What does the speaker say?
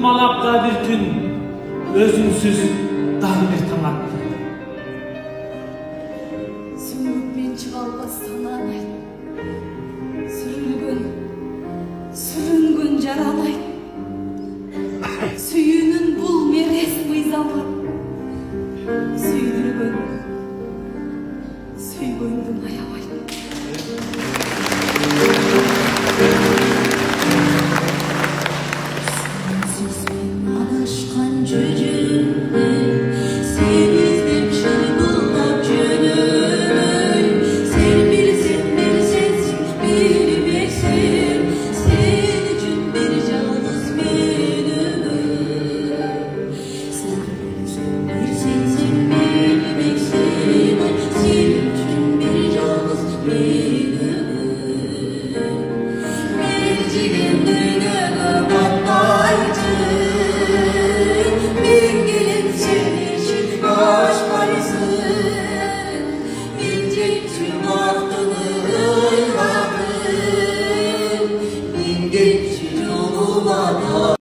Tutmalakta bir gün özünsüz dar bir taң attı. Süңгүп мен чыгалбастан сүрүнгөн жаралайт. Сүйүүнүн бул мерез мыйзамы сүйдүргөн сүйгөндүн аябайт. Adashgan жүжүмдү сен издеп чыгылап жөнөмөй. Сен билсең сенсиң билбейсиң, сен үчүн бир жалгыз мен өмүр. Сен билсең сенсиң билбейсиң, сен үчүн бир жалгыз мен өмүр. Мен жеген дүйнөгө батпайчы. Başkaysın, ince tüm aklını